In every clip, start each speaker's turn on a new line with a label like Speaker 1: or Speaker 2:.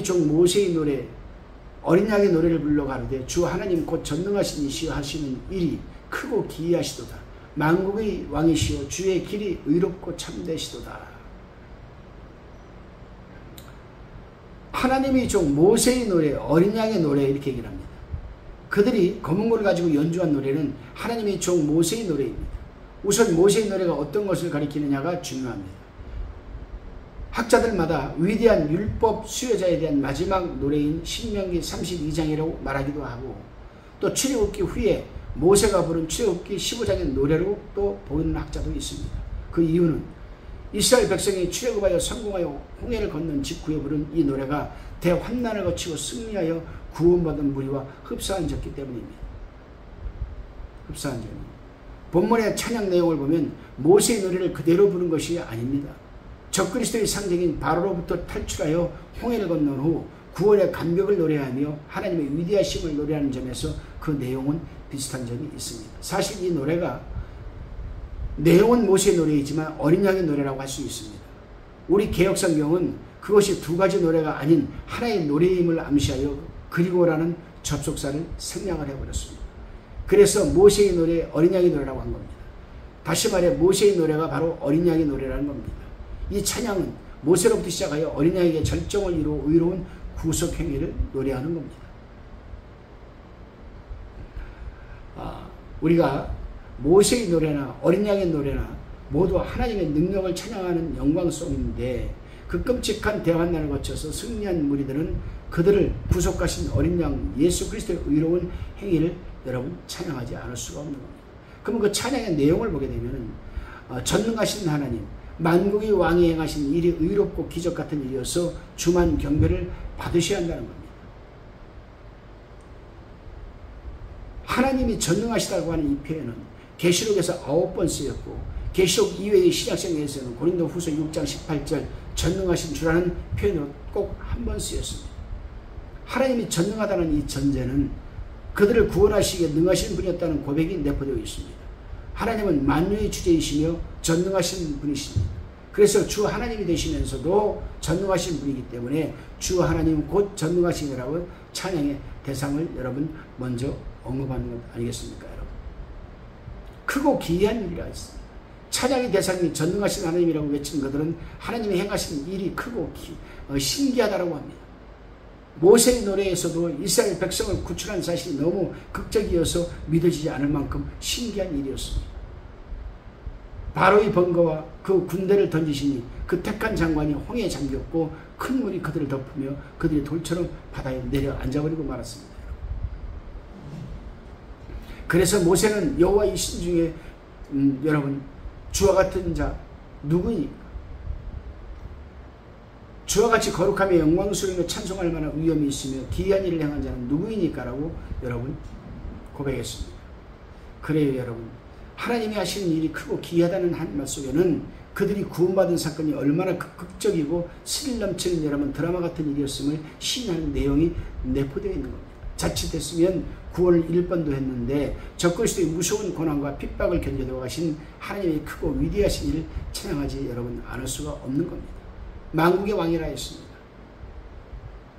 Speaker 1: 하나님이 종 모세의 노래 어린 양의 노래를 불러 가로되 주 하나님 곧 전능하신 이시여 하시는 일이 크고 기이하시도다. 만국의 왕이시여 주의 길이 의롭고 참되시도다. 하나님이 종 모세의 노래 어린 양의 노래 이렇게 얘기를 합니다. 그들이 검은 고를 가지고 연주한 노래는 하나님의 종 모세의 노래입니다. 우선 모세의 노래가 어떤 것을 가리키느냐가 중요합니다. 학자들마다 위대한 율법 수여자에 대한 마지막 노래인 신명기 32장이라고 말하기도 하고 또 출애굽기 후에 모세가 부른 출애굽기 15장의 노래로 또 보는 학자도 있습니다. 그 이유는 이스라엘 백성이 출애굽하여 성공하여 홍해를 건넌 직후에 부른 이 노래가 대환난을 거치고 승리하여 구원받은 무리와 흡사한 적기 때문입니다. 흡사한 점입니다. 본문의 찬양 내용을 보면 모세의 노래를 그대로 부른 것이 아닙니다. 적그리스도의 상징인 바로로부터 탈출하여 홍해를 건넌 후 구원의 감격을 노래하며 하나님의 위대하심을 노래하는 점에서 그 내용은 비슷한 점이 있습니다. 사실 이 노래가 내용은 모세의 노래이지만 어린 양의 노래라고 할 수 있습니다. 우리 개역성경은 그것이 두 가지 노래가 아닌 하나의 노래임을 암시하여 그리고라는 접속사를 생략을 해버렸습니다. 그래서 모세의 노래 어린 양의 노래라고 한 겁니다. 다시 말해 모세의 노래가 바로 어린 양의 노래라는 겁니다. 이 찬양은 모세로부터 시작하여 어린 양에게 절정을 이루어 의로운 구속 행위를 노래하는 겁니다. 우리가 모세의 노래나 어린 양의 노래나 모두 하나님의 능력을 찬양하는 영광송인데 그 끔찍한 대환난을 거쳐서 승리한 무리들은 그들을 구속하신 어린 양 예수 그리스도의 의로운 행위를 여러분 찬양하지 않을 수가 없는 겁니다. 그러면 그 찬양의 내용을 보게 되면 전능하신 하나님 만국의 왕이 행하신 일이 의롭고 기적 같은 일이어서 주만 경배를 받으셔야 한다는 겁니다. 하나님이 전능하시다고 하는 이 표현은 계시록에서 9번 쓰였고 계시록 이외의 신약성경에서는 고린도후서 6장 18절 전능하신 주라는 표현으로 꼭 한 번 쓰였습니다. 하나님이 전능하다는 이 전제는 그들을 구원하시기에 능하신 분이었다는 고백이 내포되어 있습니다. 하나님은 만유의 주제이시며 전능하신 분이십니다. 그래서 주 하나님이 되시면서도 전능하신 분이기 때문에 주 하나님 곧 전능하시니라고 찬양의 대상을 여러분 먼저 언급하는 것 아니겠습니까? 여러분 크고 기이한 일이라 했습니다. 찬양의 대상이 전능하신 하나님이라고 외친 그들은 하나님이 행하신 일이 크고 신기하다고 합니다. 모세의 노래에서도 이스라엘 백성을 구출한 사실이 너무 극적이어서 믿어지지 않을 만큼 신기한 일이었습니다. 바로의 번거와 그 군대를 던지시니 그 택한 장관이 홍해에 잠겼고 큰 물이 그들을 덮으며 그들이 돌처럼 바다에 내려 앉아버리고 말았습니다. 그래서 모세는 여호와의 신 중에 여러분 주와 같은 자 누구니까? 주와 같이 거룩하며 영광스러우며 찬송할 만한 위엄이 있으며 기이한 일을 행한 자는 누구이니까? 라고 여러분 고백했습니다. 그래요 여러분 하나님이 하시는 일이 크고 기이하다는 한말 속에는 그들이 구원받은 사건이 얼마나 극적이고 스릴 넘치는 여러분 드라마 같은 일이었음을 시인하는 내용이 내포되어 있는 겁니다. 자칫했으면 구원을 잃을 뻔도 했는데 적그리스도의 무서운 고난과 핍박을 견뎌내고 가신 하나님의 크고 위대하신 일을 찬양하지 여러분 않을 수가 없는 겁니다. 만국의 왕이라 했습니다.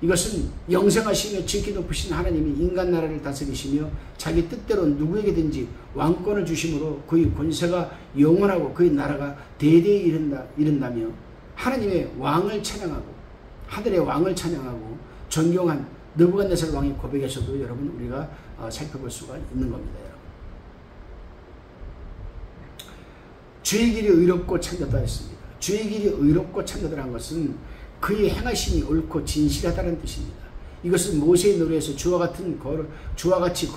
Speaker 1: 이것은 영생하시며 지극히 높으신 하나님이 인간 나라를 다스리시며 자기 뜻대로 누구에게든지 왕권을 주심으로 그의 권세가 영원하고 그의 나라가 대대히 이른다며 하나님의 왕을 찬양하고 하늘의 왕을 찬양하고 존경한 느부갓네살 왕의 고백에서도 여러분 우리가 살펴볼 수가 있는 겁니다. 여러분. 주의 길이 의롭고 참되다 했습니다. 주의 길이 의롭고 참되다는 것은 그의 행하심이 옳고 진실하다는 뜻입니다. 이것은 모세의 노래에서 주와 같이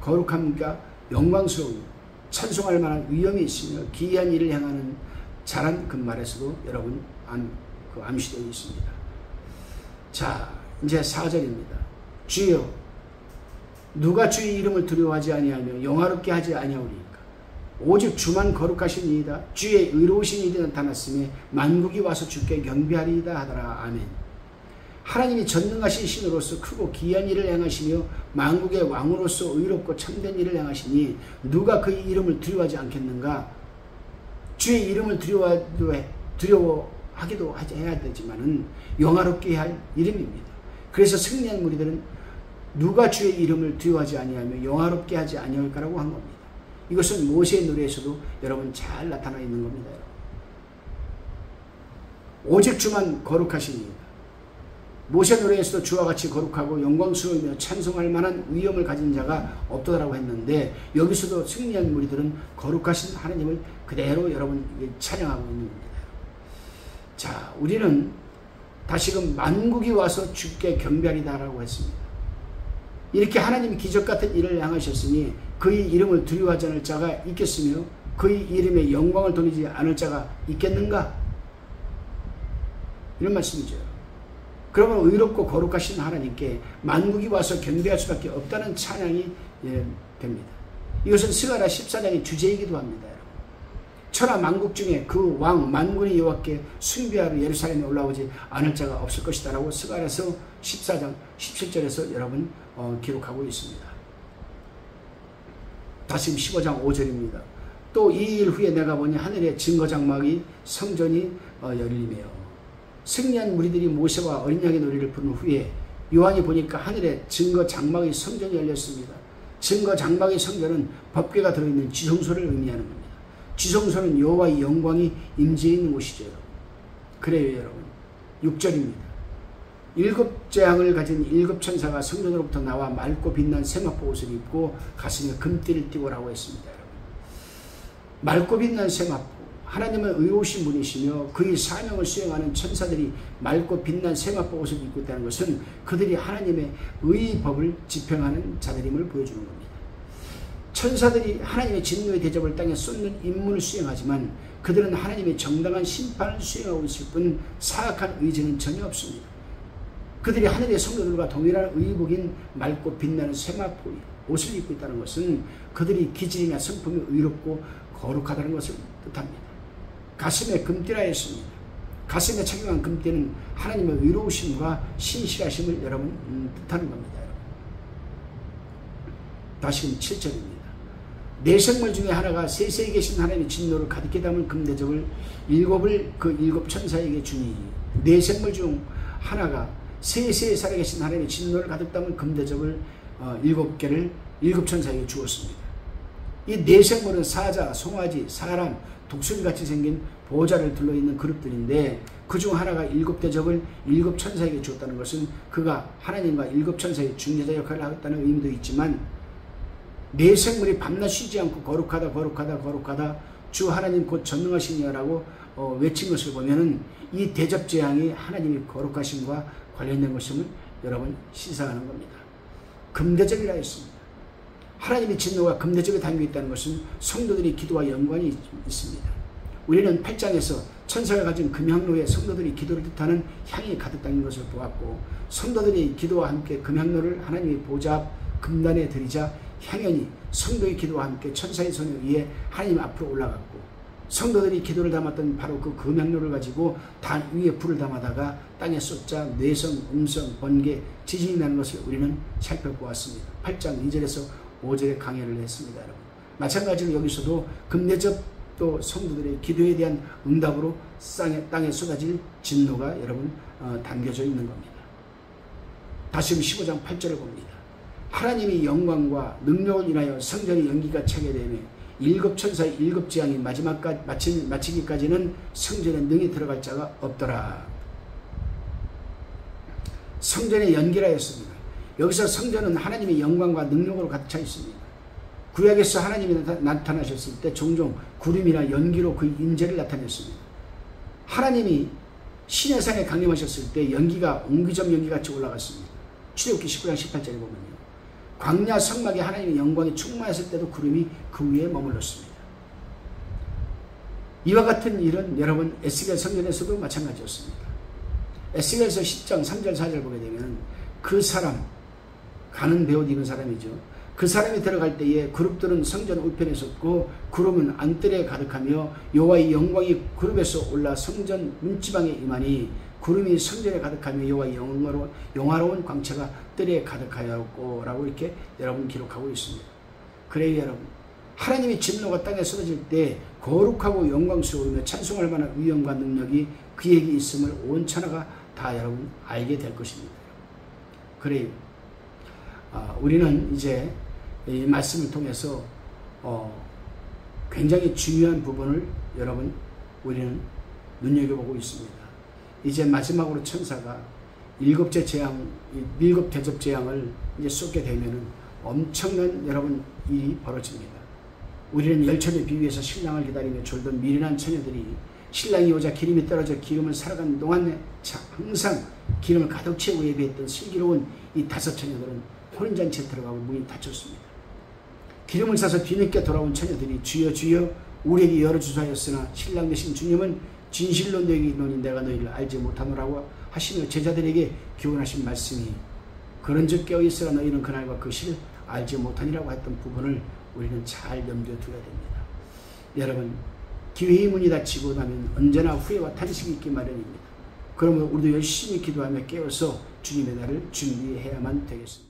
Speaker 1: 거룩함과 영광스러운 찬송할 만한 위엄이 있으며 기이한 일을 행하는 자란 그 말에서도 여러분 암시되어 있습니다. 자 이제 4절입니다. 주여 누가 주의 이름을 두려워하지 아니하며 영화롭게 하지 아니하오리까? 오직 주만 거룩하시니이다. 주의 의로우신 일이 나타났으며 만국이 와서 주께 경배하리이다 하더라. 아멘. 하나님이 전능하신 신으로서 크고 기이한 일을 행하시며 만국의 왕으로서 의롭고 참된 일을 행하시니 누가 그의 이름을 두려워하지 않겠는가? 주의 이름을 두려워하지 하기도 해야 되지만은 영화롭게 할 이름입니다. 그래서 승리한 무리들은 누가 주의 이름을 두려워하지 아니하며 영화롭게 하지 아니할까라고 한 겁니다. 이것은 모세의 노래에서도 여러분 잘 나타나 있는 겁니다. 오직 주만 거룩하시니 모세 노래에서도 주와 같이 거룩하고 영광스러우며 찬송할 만한 위엄을 가진 자가 없더라고 했는데 여기서도 승리한 무리들은 거룩하신 하나님을 그대로 여러분 찬양하고 있는 겁니다. 자, 우리는 다시금 만국이 와서 주께 경배하리다라고 했습니다. 이렇게 하나님이 기적같은 일을 행하셨으니 그의 이름을 두려워하지 않을 자가 있겠으며 그의 이름에 영광을 돌리지 않을 자가 있겠는가? 이런 말씀이죠. 그러면 의롭고 거룩하신 하나님께 만국이 와서 경배할 수밖에 없다는 찬양이 됩니다. 이것은 스가랴 14장의 주제이기도 합니다. 천하 만국 중에 그 왕 만군의 여호와께 숭배하러 예루살렘에 올라오지 않을 자가 없을 것이다 라고 스가랴서 14장 17절에서 여러분 기록하고 있습니다. 다시 15장 5절입니다. 또 이 일 후에 내가 보니 하늘에 증거장막이 성전이 열리며 승리한 무리들이 모세와 어린 양의 노래를 부른 후에 요한이 보니까 하늘에 증거장막의 성전이 열렸습니다. 증거장막의 성전은 법궤가 들어있는 지성소를 의미하는 겁니다. 지성소는 여호와의 영광이 임재해 있는 곳이죠. 여러분. 그래요 여러분. 6절입니다. 일곱 재앙을 가진 일곱 천사가 성전으로부터 나와 맑고 빛난 세마포 옷을 입고 가슴에 금띠를 띠고라고 했습니다. 여러분. 맑고 빛난 세마포, 하나님은 의로우신 분이시며 그의 사명을 수행하는 천사들이 맑고 빛난 세마포 옷을 입고 있다는 것은 그들이 하나님의 의의 법을 집행하는 자들임을 보여주는 겁니다. 천사들이 하나님의 진노의 대접을 땅에 쏟는 임무를 수행하지만 그들은 하나님의 정당한 심판을 수행하고 있을 뿐 사악한 의지는 전혀 없습니다. 그들이 하늘의 성도들과 동일한 의복인 맑고 빛나는 세마포 옷을 입고 있다는 것은 그들이 기질이나 성품이 의롭고 거룩하다는 것을 뜻합니다. 가슴에 금띠라 했습니다. 가슴에 착용한 금띠는 하나님의 의로우심과 신실하심을 여러분 뜻하는 겁니다. 다시금 7절입니다. 네 생물 중에 하나가 세세에 계신 하나님의 진노를 가득히 담은 금대접을 일곱 천사에게 주니 네 생물 중 하나가 세세에 살아계신 하나님의 진노를 가득 담은 금대접을 7개를 일곱 천사에게 주었습니다. 이 네 생물은 사자, 송아지, 사람, 독수리같이 생긴 보호자를 둘러있는 그룹들인데 그중 하나가 일곱 대접을 일곱 천사에게 주었다는 것은 그가 하나님과 일곱 천사의 중재자 역할을 하겠다는 의미도 있지만 네 생물이 밤낮 쉬지 않고 거룩하다 주 하나님 곧 전능하신 이라고 외친 것을 보면은 이 대접 재앙이 하나님의 거룩하심과 관련된 것임을 여러분 시사하는 겁니다. 금대접이라 했습니다. 하나님의 진노가 금대접에 담겨 있다는 것은 성도들의 기도와 연관이 있습니다. 우리는 8장에서 천사가 가진 금향로에 성도들이 기도를 뜻하는 향이 가득 담긴 것을 보았고 성도들의 기도와 함께 금향로를 하나님의 보좌 앞 금단에 드리자 향연이 성도의 기도와 함께 천사의 손에 의해 하나님 앞으로 올라갔고 성도들이 기도를 담았던 바로 그 금향로를 가지고 단 위에 불을 담아다가 땅에 쏟자 뇌성, 음성, 번개, 지진이 나는 것을 우리는 살펴보았습니다. 8장 2절에서 5절에 강해를 했습니다. 여러분. 마찬가지로 여기서도 금대접 또 성도들의 기도에 대한 응답으로 땅에 쏟아질 진노가 여러분 담겨져 있는 겁니다. 다시 15장 8절을 봅니다. 하나님이 영광과 능력을 인하여 성전의 연기가 차게 되며 일곱 천사의 일곱 재앙이 마치기까지는 성전에 능히 들어갈 자가 없더라. 성전의 연기라 했습니다. 여기서 성전은 하나님의 영광과 능력으로 가득 차 있습니다. 구약에서 하나님이 나타나셨을 때 종종 구름이나 연기로 그 임재를 나타냈습니다. 하나님이 시내산에 강림하셨을 때 연기가 옹기점 연기같이 올라갔습니다. 출애굽기 19장 18절에 보면요. 광야 성막에 하나님의 영광이 충만했을 때도 구름이 그 위에 머물렀습니다. 이와 같은 일은 여러분 에스겔 성전에서도 마찬가지였습니다. 에스겔서 10장 3절 4절 보게 되면 그 사람 가는 베옷 입은 사람이죠. 그 사람이 들어갈 때에 그룹들은 성전 우편에 섰고 구름은 안뜰에 가득하며 여호와의 영광이 그룹에서 올라 성전 문지방에 임하니 구름이 성전에 가득하며 여호와의 영화로운 광채가 뜰에 가득하였고 라고 이렇게 여러분 기록하고 있습니다. 그래요 여러분, 하나님의 진노가 땅에 쏟아질 때 거룩하고 영광스러우며 찬송할 만한 위엄과 능력이 그에게 있음을 온 천하가 다 여러분 알게 될 것입니다. 그래요. 우리는 이제 이 말씀을 통해서 굉장히 중요한 부분을 여러분 우리는 눈여겨보고 있습니다. 이제 마지막으로 천사가 일곱 대접 재앙을 이제 쏟게 되면은 엄청난 여러분 일이 벌어집니다. 우리는 열처를 비유해서 신랑을 기다리며 졸던 미련한 처녀들이 신랑이 오자 기름이 떨어져 기름을 살아가는 동안에 항상 기름을 가득 채우고 예비했던 슬기로운 이 다섯 처녀들은 혼인잔치에 들어가고 문이 닫혔습니다. 기름을 사서 뒤늦게 돌아온 처녀들이 주여 주여 우리에게 열어주사 하였으나 신랑 되신 주님은 진실로 너에게 이르노니 내가 너희를 알지 못하노라고 하시며 제자들에게 교훈하신 말씀이 그런즉 깨어있으라 너희는 그날과 그 시를 알지 못하니라고 했던 부분을 우리는 잘 염두에 두어야 됩니다. 여러분 기회의 문이 닫히고 나면 언제나 후회와 탄식이 있기 마련입니다. 그러면 우리도 열심히 기도하며 깨어서 주님의 날을 준비해야만 되겠습니다.